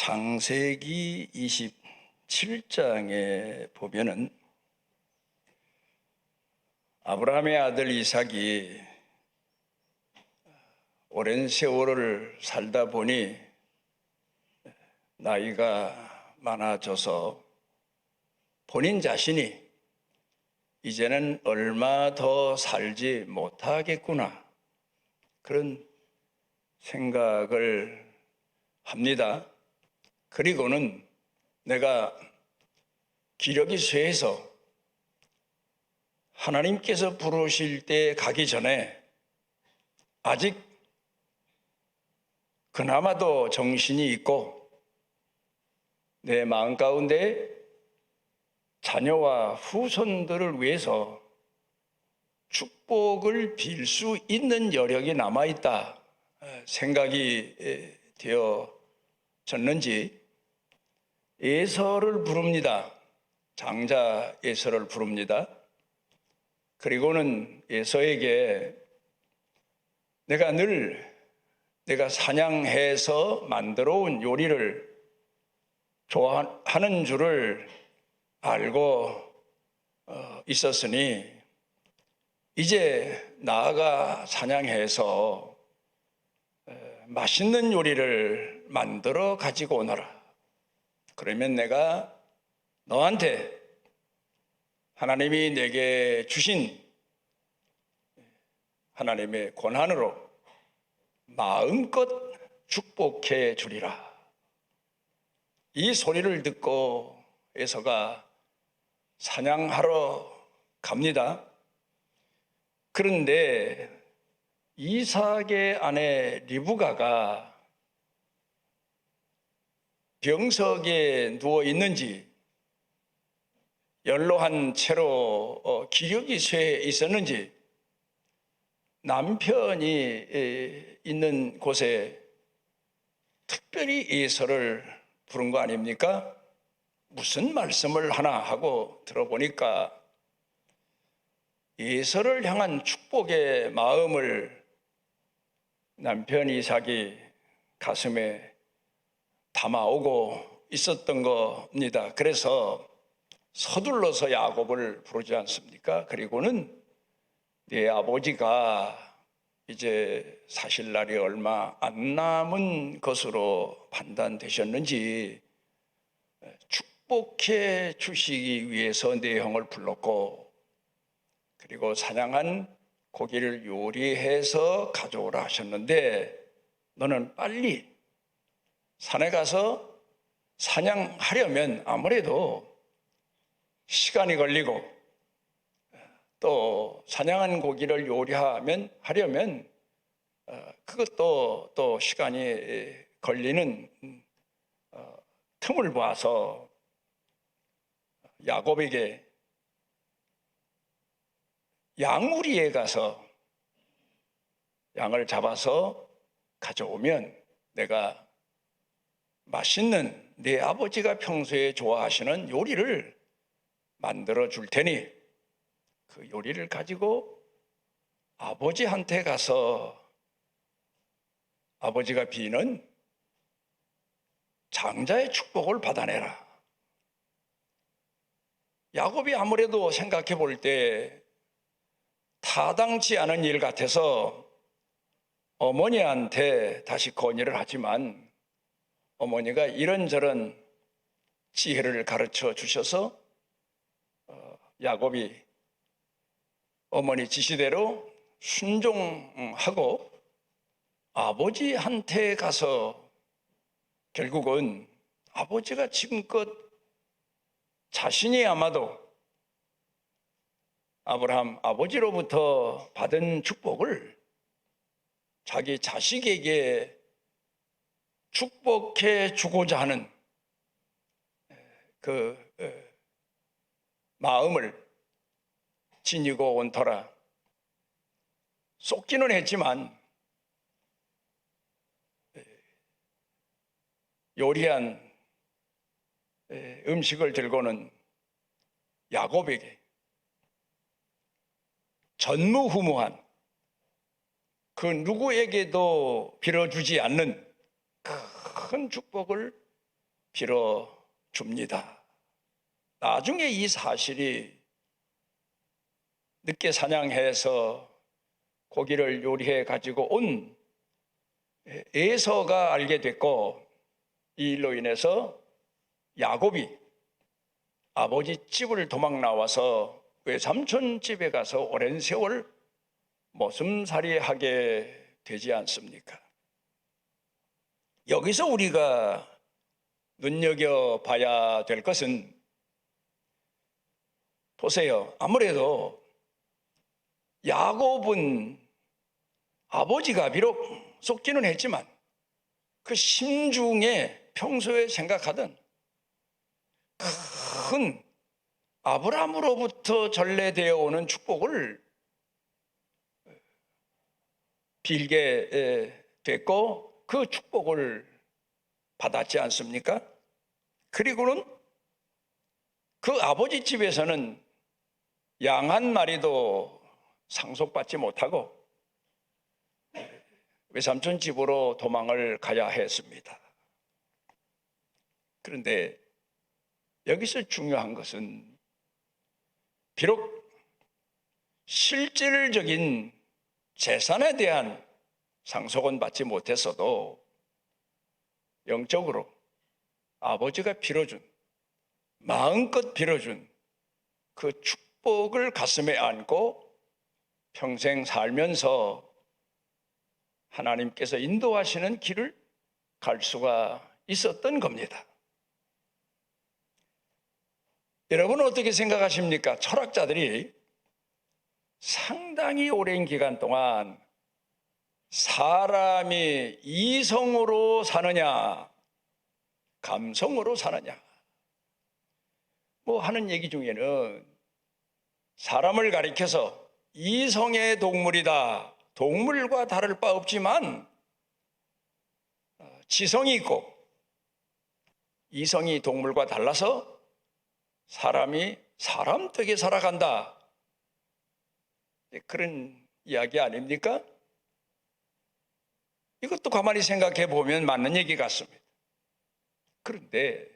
창세기 27장에 보면은 아브라함의 아들 이삭이 오랜 세월을 살다 보니 나이가 많아져서 본인 자신이 이제는 얼마 더 살지 못하겠구나, 그런 생각을 합니다. 그리고는 내가 기력이 쇠해서 하나님께서 부르실 때 가기 전에 아직 그나마도 정신이 있고 내 마음 가운데 자녀와 후손들을 위해서 축복을 빌 수 있는 여력이 남아있다 생각이 되어졌는지 에서를 부릅니다. 장자 에서를 부릅니다. 그리고는 에서에게 내가 사냥해서 만들어 온 요리를 좋아하는 줄을 알고 있었으니 이제 나아가 사냥해서 맛있는 요리를 만들어 가지고 오너라. 그러면 내가 너한테 하나님이 내게 주신 하나님의 권한으로 마음껏 축복해 주리라. 이 소리를 듣고 에서가 사냥하러 갑니다. 그런데 이삭의 아내 리브가가 병석에 누워 있는지 연로한 채로 기력이 쇠해 있었는지 남편이 있는 곳에 특별히 에서를 부른 거 아닙니까? 무슨 말씀을 하나 하고 들어보니까 에서를 향한 축복의 마음을 남편 이삭이 가슴에 담아오고 있었던 겁니다. 그래서 서둘러서 야곱을 부르지 않습니까? 그리고는 네 아버지가 이제 사실 날이 얼마 안 남은 것으로 판단되셨는지 축복해 주시기 위해서 네 형을 불렀고, 그리고 사냥한 고기를 요리해서 가져오라 하셨는데 너는 빨리 산에 가서 사냥하려면 아무래도 시간이 걸리고 또 사냥한 고기를 요리하려면 그것도 또 시간이 걸리는 틈을 봐서 야곱에게 양우리에 가서 양을 잡아서 가져오면 내가 맛있는 네 아버지가 평소에 좋아하시는 요리를 만들어 줄 테니 그 요리를 가지고 아버지한테 가서 아버지가 비는 장자의 축복을 받아내라. 야곱이 아무래도 생각해 볼 때 타당치 않은 일 같아서 어머니한테 다시 건의를 하지만 어머니가 이런저런 지혜를 가르쳐 주셔서 야곱이 어머니 지시대로 순종하고 아버지한테 가서 결국은 아버지가 지금껏 자신이 아마도 아브라함 아버지로부터 받은 축복을 자기 자식에게 축복해 주고자 하는 그 마음을 지니고 온 터라 쏟기는 했지만 요리한 음식을 들고는 야곱에게 전무후무한 그 누구에게도 빌어주지 않는 큰 축복을 빌어줍니다. 나중에 이 사실이 늦게 사냥해서 고기를 요리해 가지고 온 에서가 알게 됐고, 이 일로 인해서 야곱이 아버지 집을 도망 나와서 외삼촌 집에 가서 오랜 세월 머슴살이 하게 되지 않습니까? 여기서 우리가 눈여겨봐야 될 것은, 보세요. 아무래도 야곱은 아버지가 비록 속기는 했지만 그 심중에 평소에 생각하던 큰 아브라함으로부터 전래되어 오는 축복을 빌게 됐고 그 축복을 받았지 않습니까? 그리고는 그 아버지 집에서는 양 한 마리도 상속받지 못하고 외삼촌 집으로 도망을 가야 했습니다. 그런데 여기서 중요한 것은, 비록 실질적인 재산에 대한 상속은 받지 못했어도 영적으로 아버지가 빌어준, 마음껏 빌어준 그 축복을 가슴에 안고 평생 살면서 하나님께서 인도하시는 길을 갈 수가 있었던 겁니다. 여러분은 어떻게 생각하십니까? 철학자들이 상당히 오랜 기간 동안 사람이 이성으로 사느냐, 감성으로 사느냐, 뭐 하는 얘기 중에는 사람을 가리켜서 이성의 동물이다, 동물과 다를 바 없지만 지성이 있고 이성이 동물과 달라서 사람이 사람되게 살아간다, 그런 이야기 아닙니까? 이것도 가만히 생각해 보면 맞는 얘기 같습니다. 그런데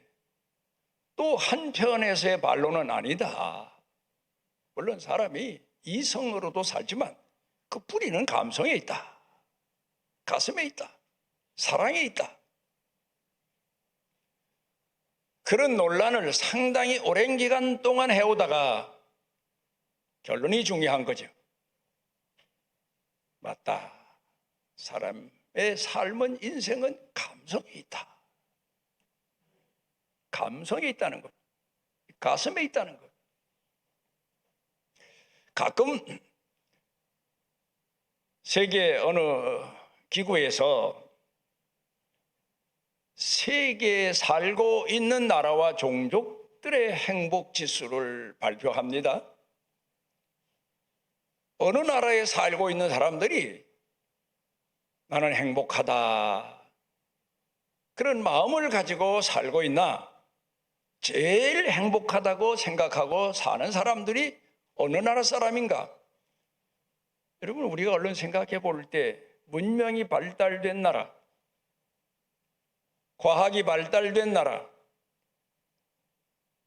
또 한편에서의 반론은 아니다. 물론 사람이 이성으로도 살지만 그 뿌리는 감성에 있다, 가슴에 있다, 사랑에 있다. 그런 논란을 상당히 오랜 기간 동안 해오다가 결론이 중요한 거죠. 맞다. 사람의 삶은, 인생은 감성에 있다. 감성에 있다는 것, 가슴에 있다는 것. 가끔 세계 어느 기구에서 세계에 살고 있는 나라와 종족들의 행복 지수를 발표합니다. 어느 나라에 살고 있는 사람들이 나는 행복하다, 그런 마음을 가지고 살고 있나, 제일 행복하다고 생각하고 사는 사람들이 어느 나라 사람인가? 여러분, 우리가 얼른 생각해 볼 때 문명이 발달된 나라, 과학이 발달된 나라,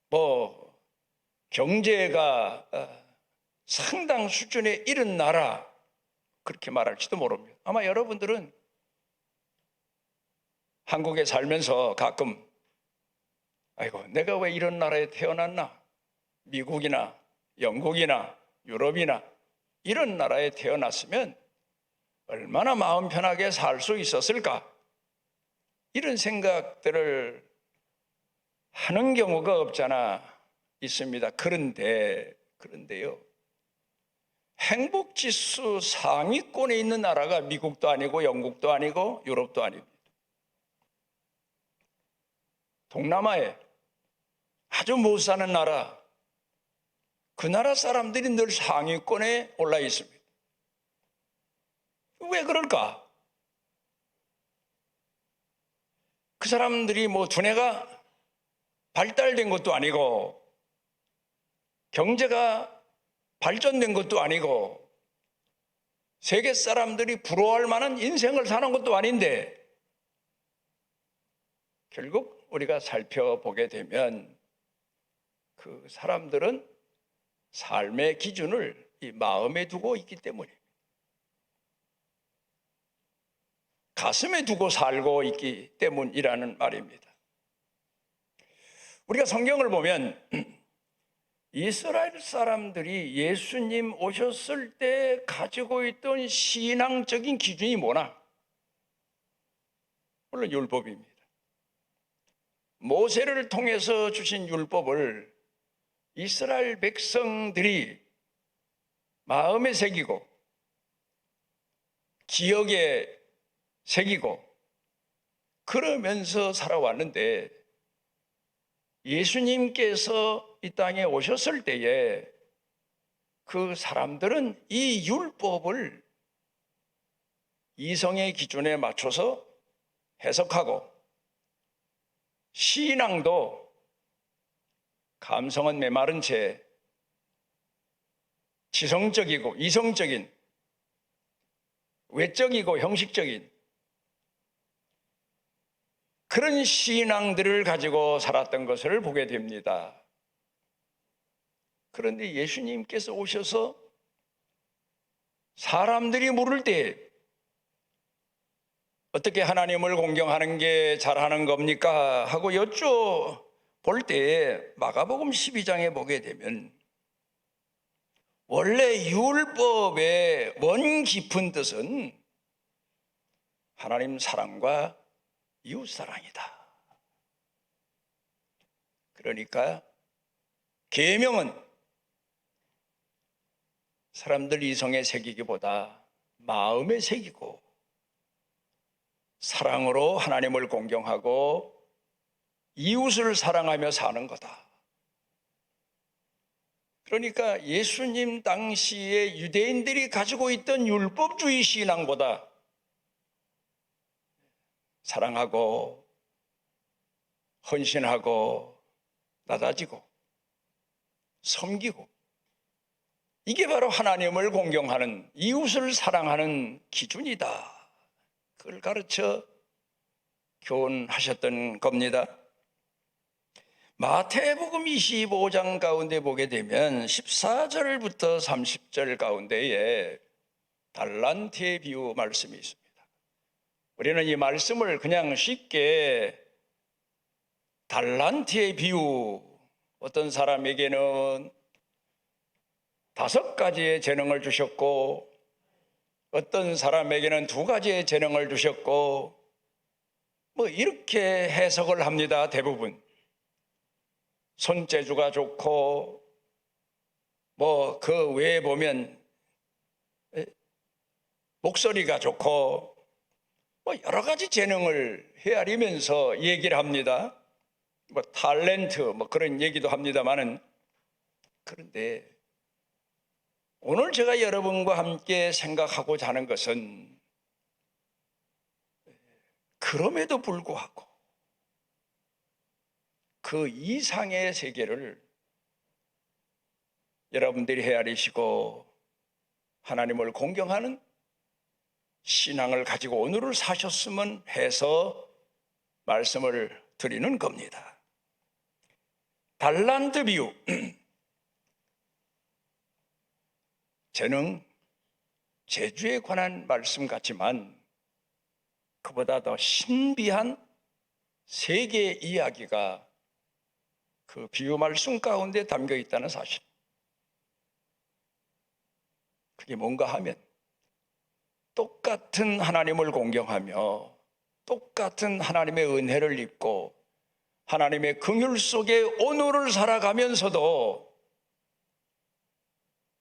뭐 경제가 상당 수준에 이른 나라, 그렇게 말할지도 모릅니다. 아마 여러분들은 한국에 살면서 가끔 아이고, 내가 왜 이런 나라에 태어났나? 미국이나 영국이나 유럽이나 이런 나라에 태어났으면 얼마나 마음 편하게 살 수 있었을까? 이런 생각들을 하는 경우가 없잖아 있습니다. 그런데요, 행복지수 상위권에 있는 나라가 미국도 아니고 영국도 아니고 유럽도 아닙니다. 동남아에 아주 못 사는 나라, 그 나라 사람들이 늘 상위권에 올라 있습니다. 왜 그럴까? 그 사람들이 뭐 두뇌가 발달된 것도 아니고 경제가 발전된 것도 아니고 세계 사람들이 부러워할 만한 인생을 사는 것도 아닌데 결국 우리가 살펴보게 되면 그 사람들은 삶의 기준을 이 마음에 두고 있기 때문에, 가슴에 두고 살고 있기 때문이라는 말입니다. 우리가 성경을 보면 이스라엘 사람들이 예수님 오셨을 때 가지고 있던 신앙적인 기준이 뭐나? 물론 율법입니다. 모세를 통해서 주신 율법을 이스라엘 백성들이 마음에 새기고 기억에 새기고 그러면서 살아왔는데, 예수님께서 이 땅에 오셨을 때에 그 사람들은 이 율법을 이성의 기준에 맞춰서 해석하고, 신앙도 감성은 메마른 채 지성적이고 이성적인, 외적이고 형식적인 그런 신앙들을 가지고 살았던 것을 보게 됩니다. 그런데 예수님께서 오셔서 사람들이 물을 때 어떻게 하나님을 공경하는 게 잘하는 겁니까? 하고 여쭤볼 때 마가복음 12장에 보게 되면 원래 율법의 원 깊은 뜻은 하나님 사랑과 이웃 사랑이다. 그러니까 계명은 사람들 이성에 새기기보다 마음에 새기고 사랑으로 하나님을 공경하고 이웃을 사랑하며 사는 거다. 그러니까 예수님 당시에 유대인들이 가지고 있던 율법주의 신앙보다 사랑하고 헌신하고 낮아지고 섬기고, 이게 바로 하나님을 공경하는, 이웃을 사랑하는 기준이다. 그걸 가르쳐 교훈하셨던 겁니다. 마태복음 25장 가운데 보게 되면 14절부터 30절 가운데에 달란트의 비유 말씀이 있습니다. 우리는 이 말씀을 그냥 쉽게 달란트의 비유, 어떤 사람에게는 5가지의 재능을 주셨고 어떤 사람에게는 2가지의 재능을 주셨고 뭐 이렇게 해석을 합니다. 대부분 손재주가 좋고 뭐 그 외에 보면 목소리가 좋고 뭐 여러 가지 재능을 헤아리면서 얘기를 합니다. 뭐 탤런트 뭐 그런 얘기도 합니다만은, 그런데 오늘 제가 여러분과 함께 생각하고자 하는 것은 그럼에도 불구하고 그 이상의 세계를 여러분들이 헤아리시고 하나님을 공경하는 신앙을 가지고 오늘을 사셨으면 해서 말씀을 드리는 겁니다. 달란트 비유, 재능, 재주에 관한 말씀 같지만 그보다 더 신비한 세계 이야기가 그 비유 말씀 가운데 담겨 있다는 사실. 그게 뭔가 하면 똑같은 하나님을 공경하며 똑같은 하나님의 은혜를 입고 하나님의 긍휼 속에 오늘을 살아가면서도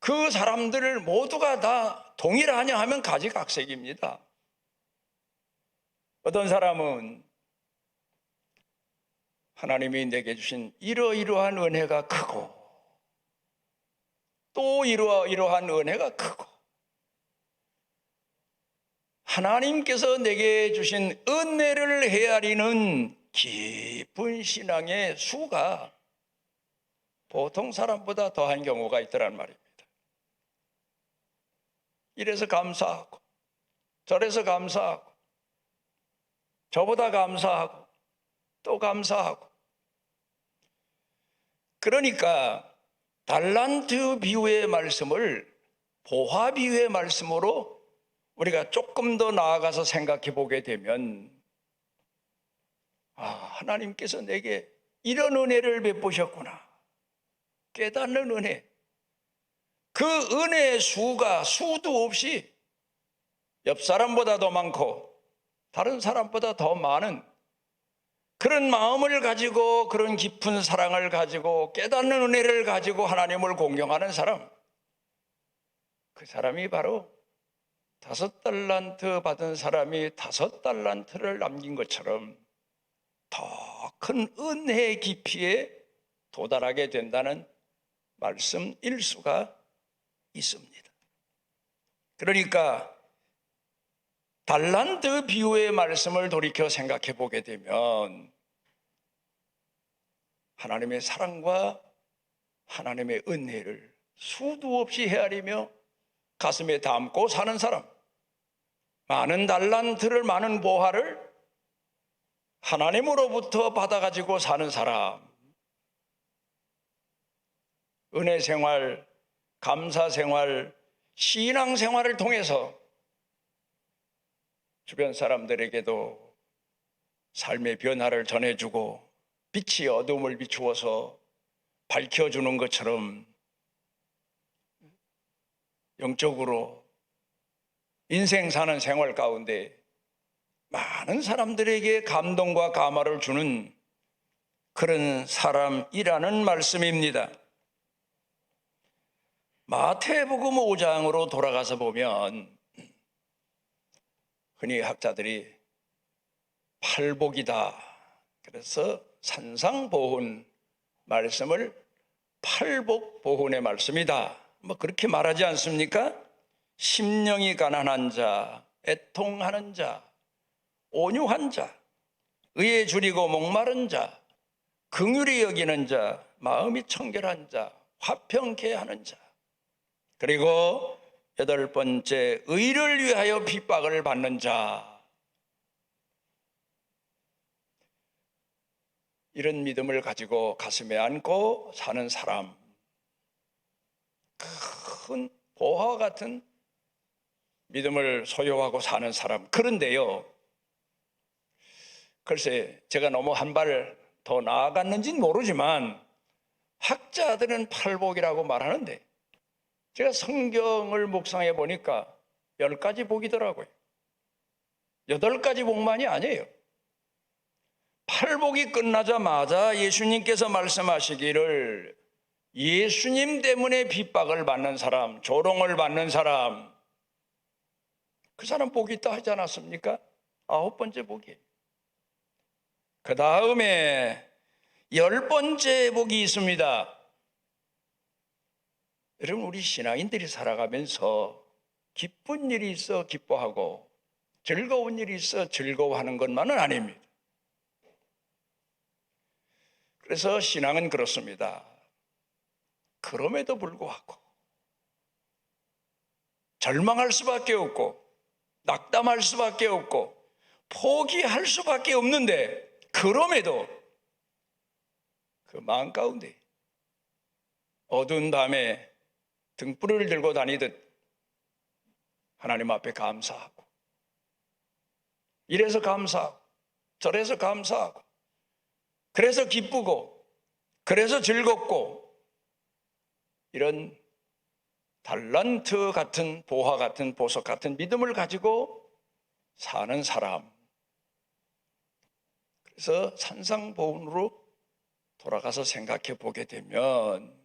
그 사람들을 모두가 다 동일하냐 하면 가지각색입니다. 어떤 사람은 하나님이 내게 주신 이러이러한 은혜가 크고 또 이러이러한 은혜가 크고, 하나님께서 내게 주신 은혜를 헤아리는 깊은 신앙의 수가 보통 사람보다 더한 경우가 있더란 말입니다. 이래서 감사하고 저래서 감사하고 저보다 감사하고 또 감사하고. 그러니까 달란트 비유의 말씀을 보화 비유의 말씀으로 우리가 조금 더 나아가서 생각해 보게 되면, 하나님께서 내게 이런 은혜를 베푸셨구나 깨닫는 은혜, 그 은혜의 수가 수도 없이 옆 사람보다 더 많고 다른 사람보다 더 많은 그런 마음을 가지고, 그런 깊은 사랑을 가지고, 깨닫는 은혜를 가지고 하나님을 공경하는 사람, 그 사람이 바로 5달란트 받은 사람이 5달란트를 남긴 것처럼 더 큰 은혜의 깊이에 도달하게 된다는 말씀일 수가 있습니다. 그러니까 달란트 비유의 말씀을 돌이켜 생각해 보게 되면 하나님의 사랑과 하나님의 은혜를 수도 없이 헤아리며 가슴에 담고 사는 사람, 많은 달란트를, 많은 보화를 하나님으로부터 받아가지고 사는 사람, 은혜 생활, 감사 생활, 신앙 생활을 통해서 주변 사람들에게도 삶의 변화를 전해주고 빛이 어둠을 비추어서 밝혀주는 것처럼 영적으로 인생 사는 생활 가운데 많은 사람들에게 감동과 감화를 주는 그런 사람이라는 말씀입니다. 마태복음 5장으로 돌아가서 보면 흔히 학자들이 팔복이다, 그래서 산상보훈 말씀을 팔복보훈의 말씀이다, 그렇게 말하지 않습니까? 심령이 가난한 자, 애통하는 자, 온유한 자, 의에 줄이고 목마른 자, 긍휼히 여기는 자, 마음이 청결한 자, 화평케 하는 자, 그리고 8번째, 의를 위하여 핍박을 받는 자. 이런 믿음을 가지고 가슴에 안고 사는 사람, 큰 보화와 같은 믿음을 소유하고 사는 사람. 그런데요, 글쎄 제가 너무 한 발 더 나아갔는지는 모르지만 학자들은 팔복이라고 말하는데 제가 성경을 묵상해 보니까 10가지 복이더라고요. 8가지 복만이 아니에요. 팔복이 끝나자마자 예수님께서 말씀하시기를 예수님 때문에 핍박을 받는 사람, 조롱을 받는 사람, 그 사람 복이 있다 하지 않았습니까? 9번째 복이에요. 그 다음에 10번째 복이 있습니다. 여러분, 우리 신앙인들이 살아가면서 기쁜 일이 있어 기뻐하고 즐거운 일이 있어 즐거워하는 것만은 아닙니다. 그래서 신앙은 그렇습니다. 그럼에도 불구하고 절망할 수밖에 없고 낙담할 수밖에 없고 포기할 수밖에 없는데, 그럼에도 그 마음 가운데 어두운 밤에 등불을 들고 다니듯 하나님 앞에 감사하고, 이래서 감사하고 저래서 감사하고, 그래서 기쁘고 그래서 즐겁고, 이런 달란트 같은, 보화 같은, 보석 같은 믿음을 가지고 사는 사람. 그래서 산상보훈으로 돌아가서 생각해 보게 되면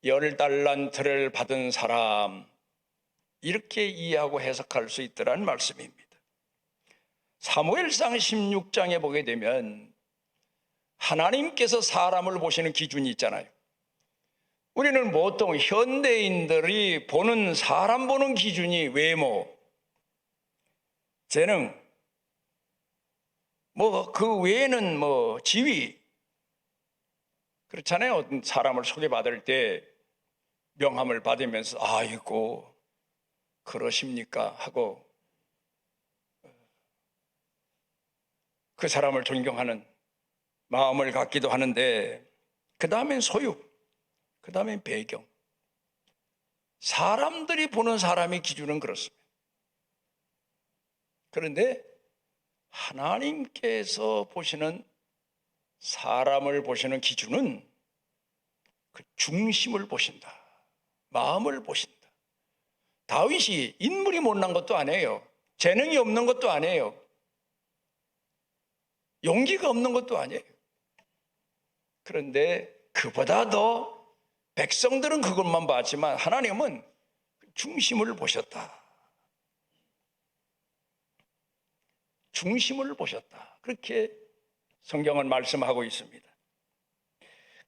10달란트를 받은 사람, 이렇게 이해하고 해석할 수 있더라는 말씀입니다. 사무엘상 16장에 보게 되면 하나님께서 사람을 보시는 기준이 있잖아요. 우리는 보통 현대인들이 보는, 사람 보는 기준이 외모, 재능, 그 외에는 지위, 그렇잖아요. 어떤 사람을 소개받을 때 명함을 받으면서 아이고 그러십니까 하고 그 사람을 존경하는 마음을 갖기도 하는데, 그 다음엔 소유, 그 다음엔 배경. 사람들이 보는 사람의 기준은 그렇습니다. 그런데 하나님께서 보시는, 사람을 보시는 기준은 그 중심을 보신다. 마음을 보신다. 다윗이 인물이 못난 것도 아니에요. 재능이 없는 것도 아니에요. 용기가 없는 것도 아니에요. 그런데 그보다 더 백성들은 그것만 봤지만 하나님은 중심을 보셨다. 중심을 보셨다. 그렇게 성경은 말씀하고 있습니다.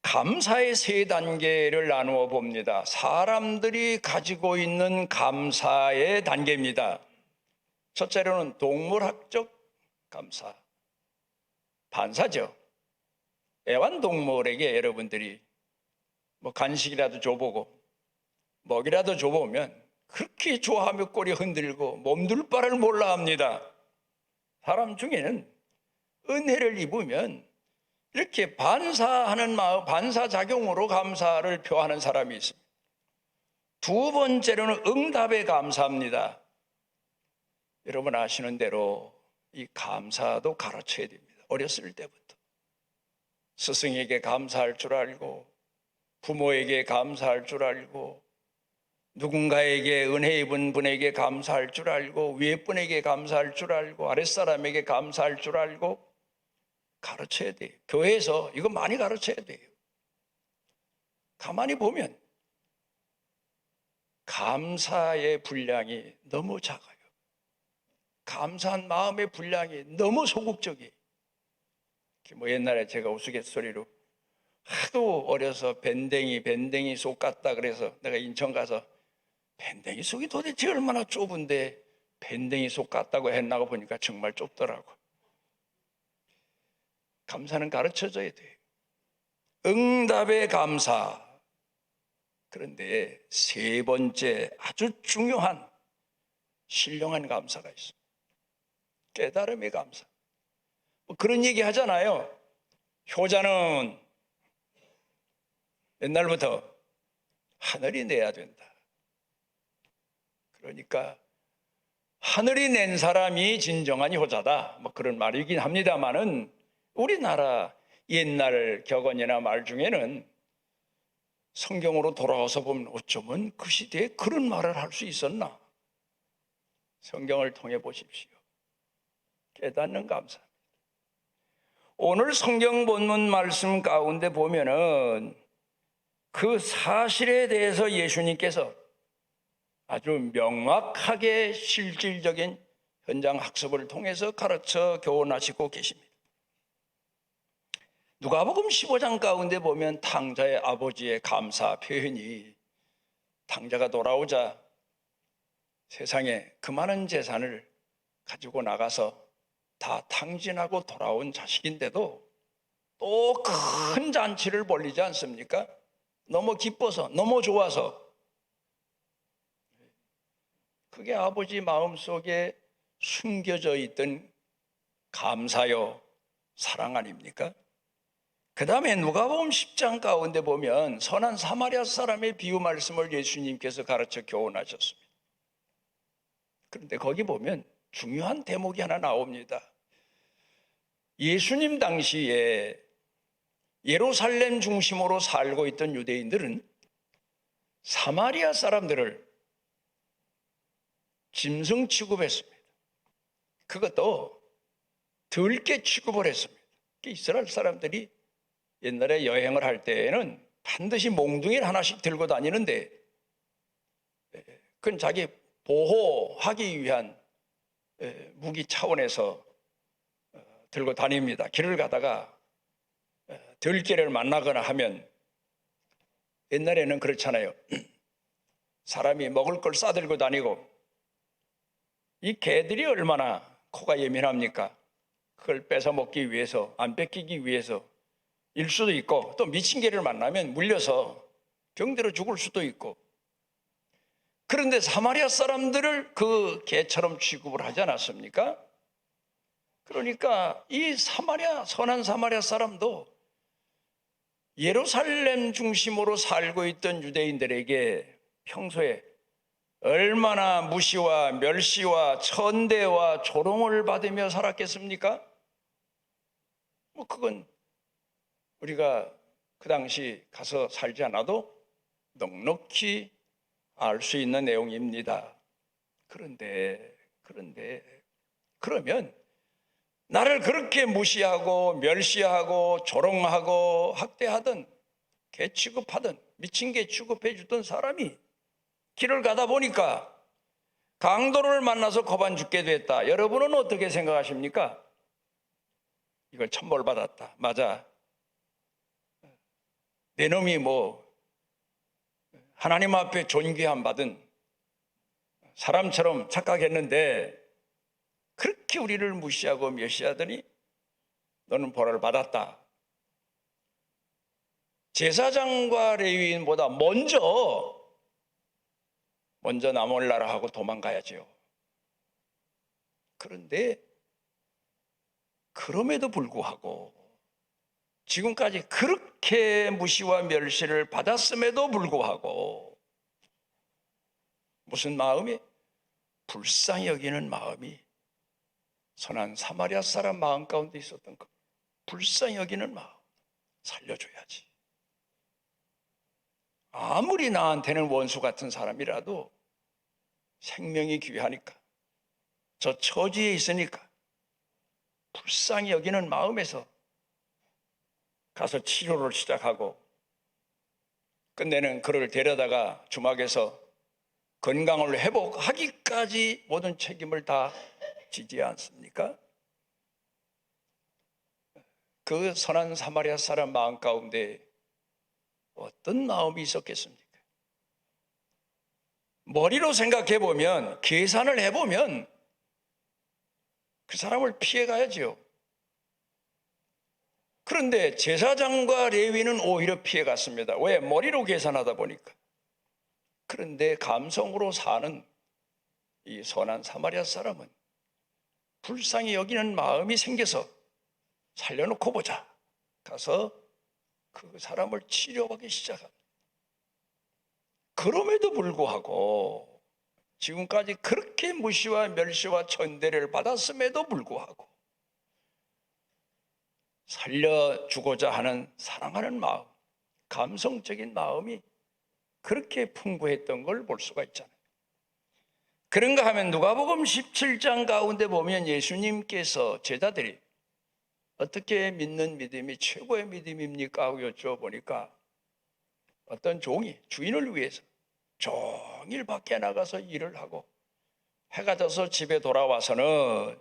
감사의 세 단계를 나누어 봅니다. 사람들이 가지고 있는 감사의 단계입니다. 첫째로는 동물학적 감사. 반사죠. 애완동물에게 여러분들이 뭐 간식이라도 줘보고 먹이라도 줘보면 그렇게 좋아하며 꼬리 흔들고 몸둘 바를 몰라 합니다. 사람 중에는 은혜를 입으면 이렇게 반사하는 마음, 반사작용으로 감사를 표하는 사람이 있습니다. 두 번째로는 응답에 감사합니다. 여러분 아시는 대로 이 감사도 가르쳐야 됩니다. 어렸을 때부터 스승에게 감사할 줄 알고, 부모에게 감사할 줄 알고, 누군가에게 은혜 입은 분에게 감사할 줄 알고, 위에 분에게 감사할 줄 알고, 아랫사람에게 감사할 줄 알고 가르쳐야 돼요. 교회에서 이거 많이 가르쳐야 돼요. 가만히 보면 감사의 분량이 너무 작아요. 감사한 마음의 분량이 너무 소극적이에요. 뭐 옛날에 제가 우스갯소리로 하도 어려서 밴댕이 속 같다 그래서 내가 인천 가서 밴댕이 속이 도대체 얼마나 좁은데 밴댕이 속 같다고 했나고 보니까 정말 좁더라고. 감사는 가르쳐줘야 돼요. 응답의 감사. 그런데 세 번째 아주 중요한 신령한 감사가 있습니다. 깨달음의 감사. 뭐 그런 얘기 하잖아요. 효자는 옛날부터 하늘이 내야 된다. 그러니까 하늘이 낸 사람이 진정한 효자다. 뭐 그런 말이긴 합니다만은 우리나라 옛날 격언이나 말 중에는 성경으로 돌아와서 보면 어쩌면 그 시대에 그런 말을 할 수 있었나? 성경을 통해 보십시오. 깨닫는 감사. 오늘 성경 본문 말씀 가운데 보면은 그 사실에 대해서 예수님께서 아주 명확하게 실질적인 현장 학습을 통해서 가르쳐 교훈하시고 계십니다. 누가복음 15장 가운데 보면 탕자의 아버지의 감사 표현이, 탕자가 돌아오자 세상에 그 많은 재산을 가지고 나가서 다 탕진하고 돌아온 자식인데도 또 큰 잔치를 벌리지 않습니까? 너무 기뻐서, 너무 좋아서. 그게 아버지 마음속에 숨겨져 있던 감사요, 사랑 아닙니까? 그 다음에 누가복음 10장 가운데 보면 선한 사마리아 사람의 비유 말씀을 예수님께서 가르쳐 교훈하셨습니다. 그런데 거기 보면 중요한 대목이 하나 나옵니다. 예수님 당시에 예루살렘 중심으로 살고 있던 유대인들은 사마리아 사람들을 짐승 취급했습니다. 그것도 들깨 취급을 했습니다. 이스라엘 사람들이 옛날에 여행을 할 때에는 반드시 몽둥이를 하나씩 들고 다니는데 그건 자기 보호하기 위한 무기 차원에서 들고 다닙니다. 길을 가다가 들개를 만나거나 하면 옛날에는 그렇잖아요. 사람이 먹을 걸 싸들고 다니고 이 개들이 얼마나 코가 예민합니까? 그걸 뺏어 먹기 위해서, 안 뺏기기 위해서 일 수도 있고, 또 미친 개를 만나면 물려서 병들어 죽을 수도 있고. 그런데 사마리아 사람들을 그 개처럼 취급을 하지 않았습니까? 그러니까 이 선한 사마리아 사람도 예루살렘 중심으로 살고 있던 유대인들에게 평소에 얼마나 무시와 멸시와 천대와 조롱을 받으며 살았겠습니까? 그건 우리가 그 당시 가서 살지 않아도 넉넉히 알 수 있는 내용입니다. 그런데 그러면 나를 그렇게 무시하고 멸시하고 조롱하고 학대하던 개 취급하던 미친 개 취급해 주던 사람이 길을 가다 보니까 강도를 만나서 겁안 죽게 됐다. 여러분은 어떻게 생각하십니까? 이걸 천벌 받았다. 맞아. 내 놈이 하나님 앞에 존귀함 받은 사람처럼 착각했는데 그렇게 우리를 무시하고 멸시하더니 너는 벌을 받았다. 제사장과 레위인보다 먼저 나 몰라라 하고 도망가야죠. 그런데 그럼에도 불구하고 지금까지 그렇게 무시와 멸시를 받았음에도 불구하고 무슨 마음이? 불쌍히 여기는 마음이 선한 사마리아 사람 마음 가운데 있었던 것. 불쌍히 여기는 마음. 살려줘야지. 아무리 나한테는 원수 같은 사람이라도 생명이 귀하니까, 저 처지에 있으니까 불쌍히 여기는 마음에서 가서 치료를 시작하고 끝내는 그를 데려다가 주막에서 건강을 회복하기까지 모든 책임을 다 지지 않습니까? 그 선한 사마리아 사람 마음 가운데 어떤 마음이 있었겠습니까? 머리로 생각해 보면, 계산을 해보면 그 사람을 피해 가야죠. 그런데 제사장과 레위는 오히려 피해 갔습니다. 왜? 머리로 계산하다 보니까. 그런데 감성으로 사는 이 선한 사마리아 사람은 불쌍히 여기는 마음이 생겨서 살려놓고 보자. 가서 그 사람을 치료하기 시작합니다. 그럼에도 불구하고 지금까지 그렇게 무시와 멸시와 천대를 받았음에도 불구하고 살려주고자 하는 사랑하는 마음, 감성적인 마음이 그렇게 풍부했던 걸 볼 수가 있잖아요. 그런가 하면 누가복음 17장 가운데 보면 예수님께서 제자들이 어떻게 믿는 믿음이 최고의 믿음입니까? 하고 여쭤보니까 어떤 종이 주인을 위해서 종일 밖에 나가서 일을 하고 해가 져서 집에 돌아와서는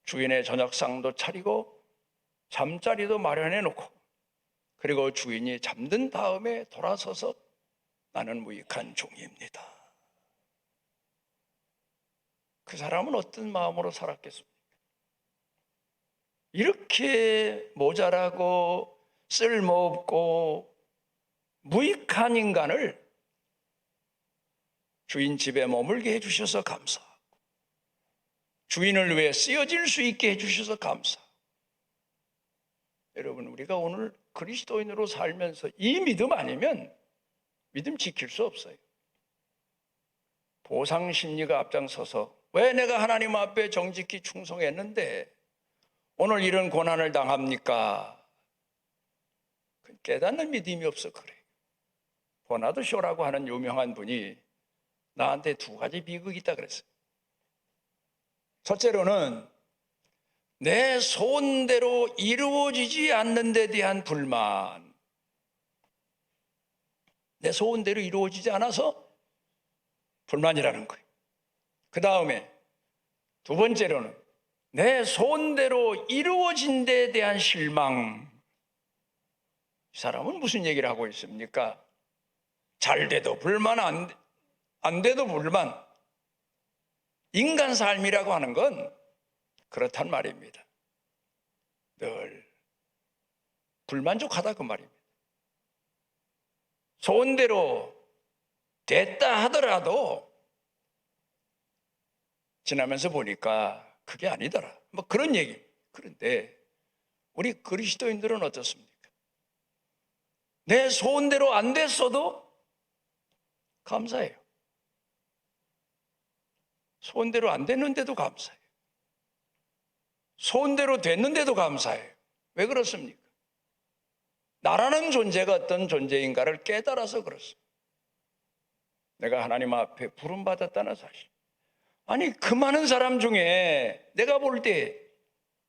주인의 저녁상도 차리고 잠자리도 마련해 놓고 그리고 주인이 잠든 다음에 돌아서서 나는 무익한 종입니다. 그 사람은 어떤 마음으로 살았겠습니까? 이렇게 모자라고 쓸모없고 무익한 인간을 주인 집에 머물게 해주셔서 감사하고 주인을 위해 쓰여질 수 있게 해주셔서 감사하고 여러분, 우리가 오늘 그리스도인으로 살면서 이 믿음 아니면 믿음 지킬 수 없어요. 보상심리가 앞장서서 왜 내가 하나님 앞에 정직히 충성했는데 오늘 이런 고난을 당합니까? 깨닫는 믿음이 없어 그래요. 버나드 쇼라고 하는 유명한 분이 나한테 두 가지 비극이 있다 그랬어요. 첫째로는 내 소원대로 이루어지지 않는 데 대한 불만. 내 소원대로 이루어지지 않아서 불만이라는 거예요. 그 다음에 두 번째로는 내 소원대로 이루어진 데 대한 실망. 이 사람은 무슨 얘기를 하고 있습니까? 잘 돼도 불만, 안 돼도 불만. 인간 삶이라고 하는 건 그렇단 말입니다. 늘 불만족하다 그 말입니다. 소원대로 됐다 하더라도 지나면서 보니까 그게 아니더라. 뭐 그런 얘기. 그런데 우리 그리스도인들은 어떻습니까? 내 소원대로 안 됐어도 감사해요. 소원대로 안 됐는데도 감사해요. 소원대로 됐는데도 감사해요. 왜 그렇습니까? 나라는 존재가 어떤 존재인가를 깨달아서 그렇습니다. 내가 하나님 앞에 부름받았다는 사실. 아니, 그 많은 사람 중에 내가 볼 때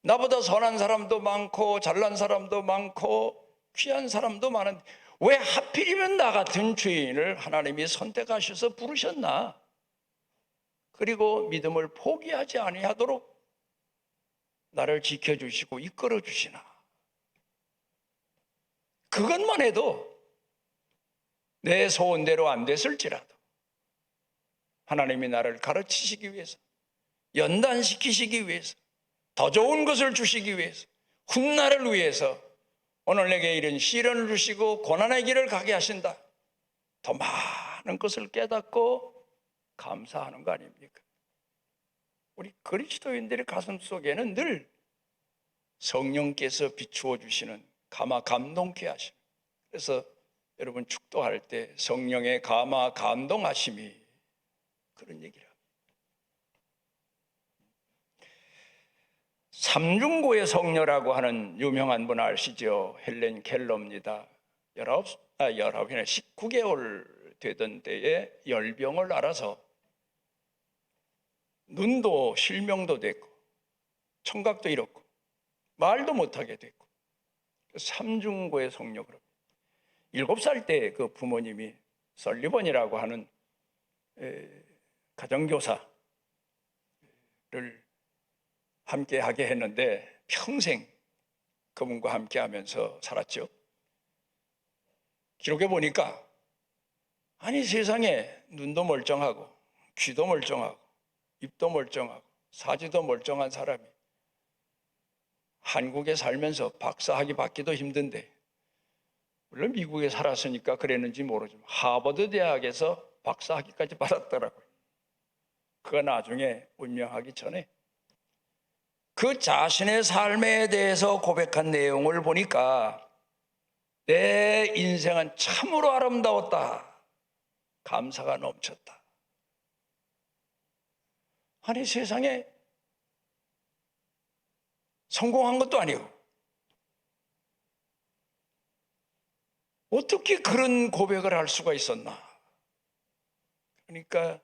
나보다 선한 사람도 많고 잘난 사람도 많고 귀한 사람도 많은데 왜 하필이면 나 같은 죄인을 하나님이 선택하셔서 부르셨나? 그리고 믿음을 포기하지 아니하도록 나를 지켜주시고 이끌어 주시나? 그것만 해도 내 소원대로 안 됐을지라도 하나님이 나를 가르치시기 위해서, 연단시키시기 위해서, 더 좋은 것을 주시기 위해서, 훗날을 위해서 오늘 내게 이런 시련을 주시고 고난의 길을 가게 하신다. 더 많은 것을 깨닫고 감사하는 거 아닙니까? 우리 그리스도인들의 가슴 속에는 늘 성령께서 비추어 주시는 감동케 하시는, 그래서 여러분 축도할 때 성령의 감동하심이 그런 얘기를 합니다. 삼중고의 성녀라고 하는 유명한 분 아시죠? 헬렌 켈러입니다. 19개월 되던 때에 열병을 앓아서 눈도 실명도 됐고 청각도 잃었고 말도 못하게 됐고 삼중고의 성녀로 7살 때 그 부모님이 설리번이라고 하는 가정교사를 함께 하게 했는데 평생 그분과 함께 하면서 살았죠. 기록해 보니까 아니 세상에 눈도 멀쩡하고 귀도 멀쩡하고 입도 멀쩡하고 사지도 멀쩡한 사람이 한국에 살면서 박사학위 받기도 힘든데, 물론 미국에 살았으니까 그랬는지 모르지만 하버드 대학에서 박사학위까지 받았더라고요. 그가 나중에 운명하기 전에 그 자신의 삶에 대해서 고백한 내용을 보니까 내 인생은 참으로 아름다웠다. 감사가 넘쳤다. 아니 세상에 성공한 것도 아니고 어떻게 그런 고백을 할 수가 있었나? 그러니까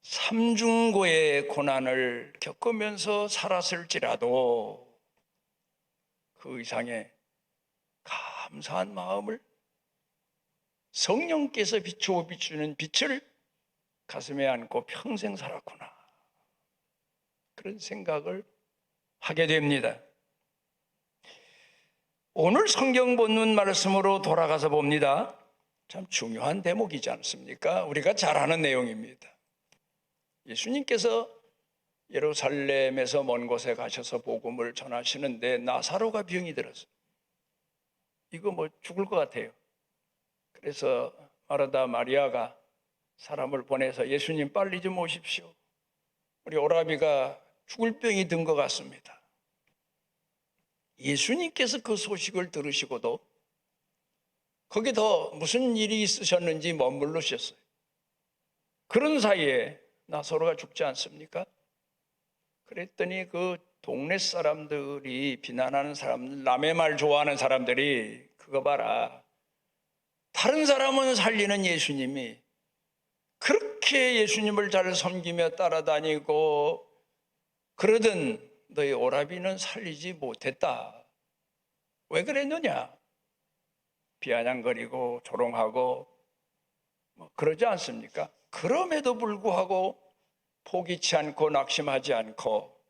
삼중고의 고난을 겪으면서 살았을지라도 그 이상의 감사한 마음을, 성령께서 비추는 빛을 가슴에 안고 평생 살았구나, 그런 생각을 하게 됩니다. 오늘 성경 본문 말씀으로 돌아가서 봅니다. 참 중요한 대목이지 않습니까? 우리가 잘 아는 내용입니다. 예수님께서 예루살렘에서 먼 곳에 가셔서 복음을 전하시는데 나사로가 병이 들었어요. 이거 뭐 죽을 것 같아요. 그래서 마르다 마리아가 사람을 보내서 예수님 빨리 좀 오십시오. 우리 오라비가 죽을 병이 든 것 같습니다. 예수님께서 그 소식을 들으시고도 거기 더 무슨 일이 있으셨는지 머물르셨어요. 그런 사이에 나사로가 죽지 않습니까? 그랬더니 그 동네 사람들이, 비난하는 사람들, 남의 말 좋아하는 사람들이 그거 봐라, 다른 사람은 살리는 예수님이 그렇게 예수님을 잘 섬기며 따라다니고 그러던 너희 오라비는 살리지 못했다. 왜 그랬느냐? 비아냥거리고 조롱하고 뭐 그러지 않습니까? 그럼에도 불구하고 포기치 않고 낙심하지 않고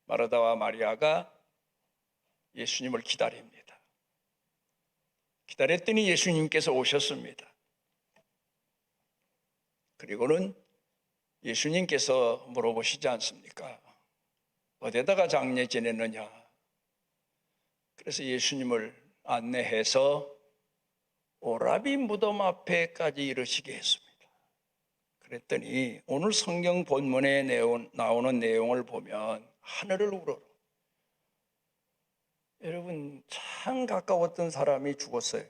마르다와 마리아가 예수님을 기다립니다. 기다렸더니 예수님께서 오셨습니다. 그리고는 예수님께서 물어보시지 않습니까? 어디다가 장례 지냈느냐? 그래서 예수님을 안내해서 오라비 무덤 앞에까지 이르시게 했습니다. 그랬더니 오늘 성경 본문에 나오는 내용을 보면 하늘을 우러러. 여러분, 참 가까웠던 사람이 죽었어요.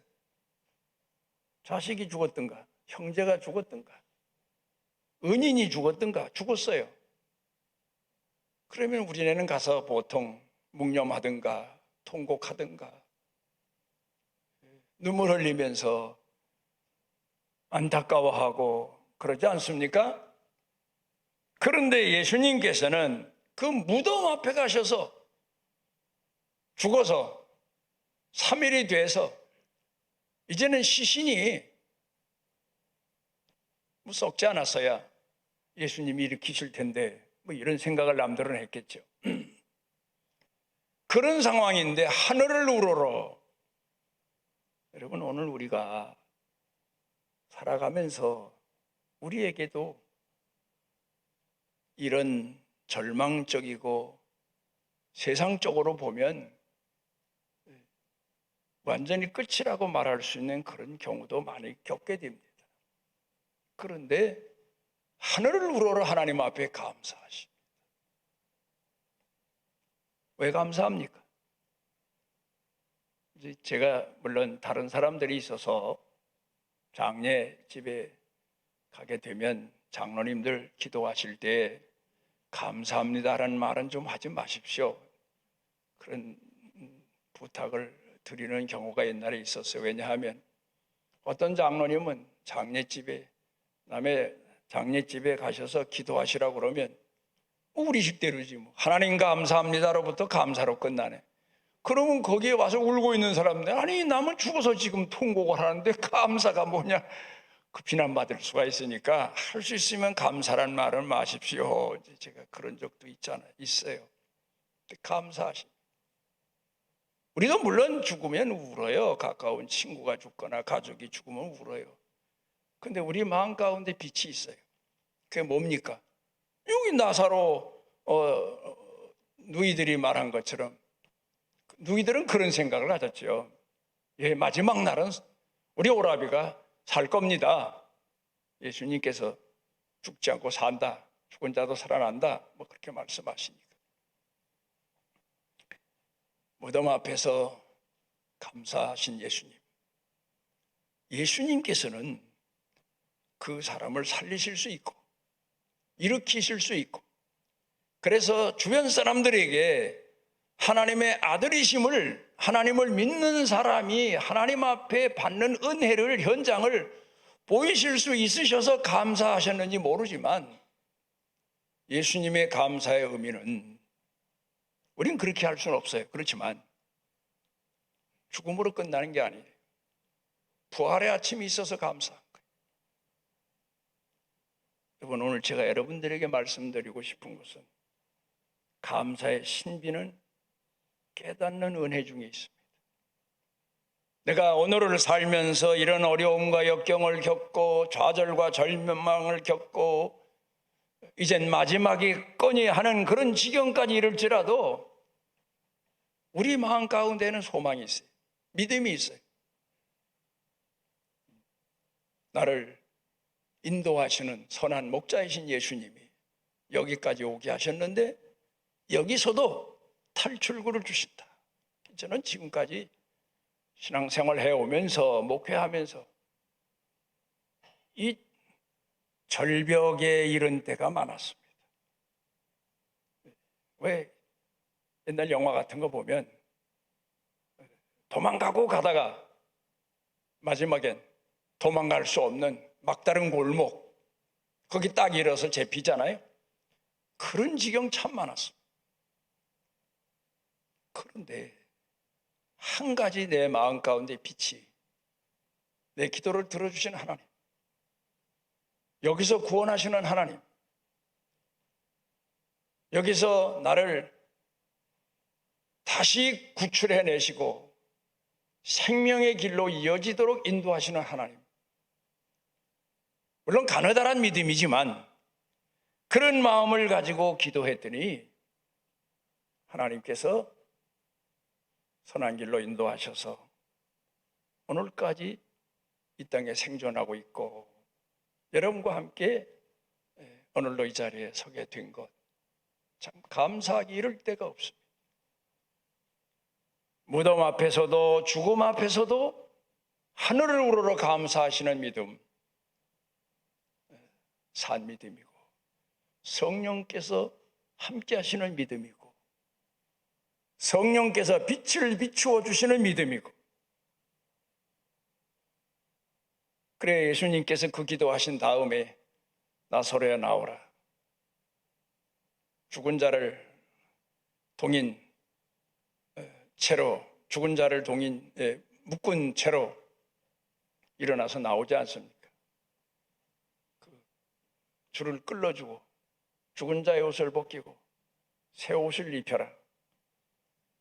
자식이 죽었던가, 형제가 죽었던가, 은인이 죽었던가, 죽었어요. 그러면 우리네는 가서 보통 묵념하든가 통곡하든가 눈물 흘리면서 안타까워하고 그러지 않습니까? 그런데 예수님께서는 그 무덤 앞에 가셔서 죽어서 3일이 돼서 이제는 시신이 뭐 썩지 않았어야 예수님이 일으키실 텐데 뭐 이런 생각을 남들은 했겠죠. 그런 상황인데 하늘을 우러러. 여러분, 오늘 우리가 살아가면서 우리에게도 이런 절망적이고 세상적으로 보면 완전히 끝이라고 말할 수 있는 그런 경우도 많이 겪게 됩니다. 그런데 하늘을 우러러 하나님 앞에 감사하십니다. 왜 감사합니까? 이제 제가 물론 다른 사람들이 있어서 장례 집에 가게 되면 장로님들 기도하실 때 감사합니다라는 말은 좀 하지 마십시오. 그런 부탁을 드리는 경우가 옛날에 있었어요. 왜냐하면 어떤 장로님은 남의 장례집에 가셔서 기도하시라고 그러면 우리 식대로지 뭐. 하나님 감사합니다로부터 감사로 끝나네. 그러면 거기에 와서 울고 있는 사람들, 아니 남은 죽어서 지금 통곡을 하는데 감사가 뭐냐, 그 비난받을 수가 있으니까 할 수 있으면 감사란 말을 마십시오. 제가 그런 적도 있어요. 감사하십니다. 우리도 물론 죽으면 울어요. 가까운 친구가 죽거나 가족이 죽으면 울어요. 근데 우리 마음 가운데 빛이 있어요. 그게 뭡니까? 여기 나사로 누이들이 말한 것처럼 누이들은 그런 생각을 가졌죠. 예, 마지막 날은 우리 오라비가 살 겁니다. 예수님께서 죽지 않고 산다. 죽은 자도 살아난다. 뭐 그렇게 말씀하시니까. 무덤 앞에서 감사하신 예수님. 예수님께서는 그 사람을 살리실 수 있고 일으키실 수 있고, 그래서 주변 사람들에게 하나님의 아들이심을, 하나님을 믿는 사람이 하나님 앞에 받는 은혜를, 현장을 보이실 수 있으셔서 감사하셨는지 모르지만 예수님의 감사의 의미는 우린 그렇게 할 수는 없어요. 그렇지만 죽음으로 끝나는 게 아니에요. 부활의 아침이 있어서 감사한 거예요. 여러분, 오늘 제가 여러분들에게 말씀드리고 싶은 것은 감사의 신비는 깨닫는 은혜 중에 있습니다. 내가 오늘을 살면서 이런 어려움과 역경을 겪고 좌절과 절망을 겪고 이젠 마지막이거니 하는 그런 지경까지 이를지라도 우리 마음 가운데는 소망이 있어요. 믿음이 있어요. 나를 인도하시는 선한 목자이신 예수님이 여기까지 오게 하셨는데 여기서도 탈출구를 주신다. 저는 지금까지 신앙생활 해오면서 목회하면서 이 절벽에 이른 때가 많았습니다. 왜 옛날 영화 같은 거 보면 도망가고 가다가 마지막엔 도망갈 수 없는 막다른 골목, 거기 딱 일어서 잡히잖아요. 그런 지경 참 많았습니다. 그런데 한 가지 내 마음 가운데 빛이, 내 기도를 들어주시는 하나님, 여기서 구원하시는 하나님, 여기서 나를 다시 구출해내시고 생명의 길로 이어지도록 인도하시는 하나님. 물론 가느다란 믿음이지만 그런 마음을 가지고 기도했더니 하나님께서 선한 길로 인도하셔서 오늘까지 이 땅에 생존하고 있고 여러분과 함께 오늘도 이 자리에 서게 된 것, 참 감사하기 이를 데가 없습니다. 무덤 앞에서도 죽음 앞에서도 하늘을 우러러 감사하시는 믿음, 산 믿음이고, 성령께서 함께 하시는 믿음이고, 성령께서 빛을 비추어 주시는 믿음이고, 그래 예수님께서 그 기도하신 다음에 나사로야 나오라, 죽은 자를 동인 채로, 죽은 자를 동인 묶은 채로 일어나서 나오지 않습니까? 그 줄을 끌어주고 죽은 자의 옷을 벗기고 새 옷을 입혀라.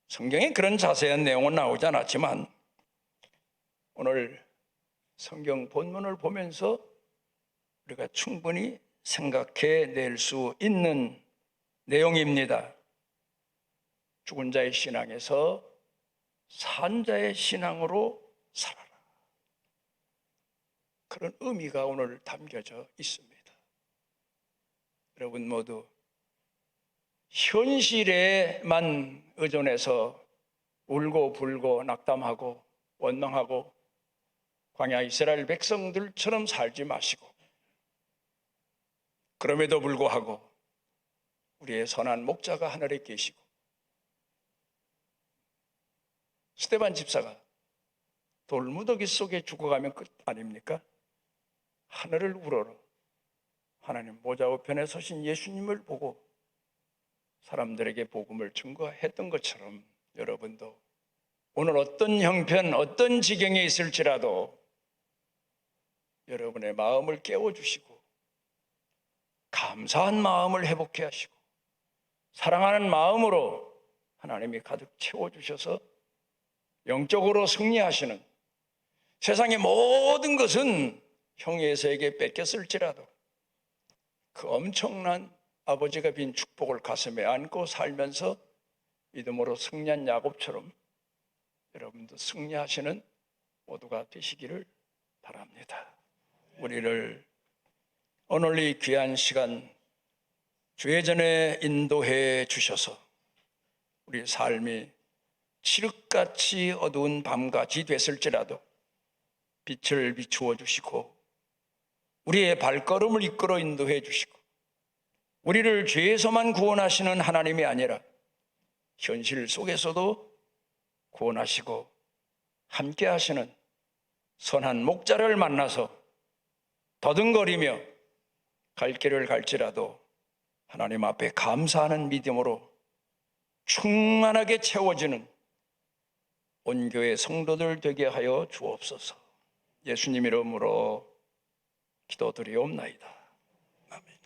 성경에 그런 자세한 내용은 나오지 않았지만 오늘 성경 본문을 보면서 우리가 충분히 생각해 낼 수 있는 내용입니다. 죽은 자의 신앙에서 산 자의 신앙으로 살아라. 그런 의미가 오늘 담겨져 있습니다. 여러분 모두 현실에만 의존해서 울고 불고 낙담하고 원망하고 광야 이스라엘 백성들처럼 살지 마시고, 그럼에도 불구하고 우리의 선한 목자가 하늘에 계시고, 스데반 집사가 돌무더기 속에 죽어가면 끝 아닙니까? 하늘을 우러러 하나님 모자 우편에 서신 예수님을 보고 사람들에게 복음을 증거했던 것처럼 여러분도 오늘 어떤 형편, 어떤 지경에 있을지라도 여러분의 마음을 깨워주시고 감사한 마음을 회복해 하시고 사랑하는 마음으로 하나님이 가득 채워주셔서 영적으로 승리하시는, 세상의 모든 것은 형제에게 뺏겼을지라도 그 엄청난 아버지가 빈 축복을 가슴에 안고 살면서 믿음으로 승리한 야곱처럼 여러분도 승리하시는 모두가 되시기를 바랍니다. 우리를 오늘 이 귀한 시간 주의 전에 인도해 주셔서 우리 삶이 칠흑같이 어두운 밤같이 됐을지라도 빛을 비추어 주시고 우리의 발걸음을 이끌어 인도해 주시고 우리를 죄에서만 구원하시는 하나님이 아니라 현실 속에서도 구원하시고 함께 하시는 선한 목자를 만나서 더듬거리며 갈 길을 갈지라도 하나님 앞에 감사하는 믿음으로 충만하게 채워지는 온 교회 성도들 되게 하여 주옵소서. 예수님 이름으로 기도드리옵나이다. 아멘.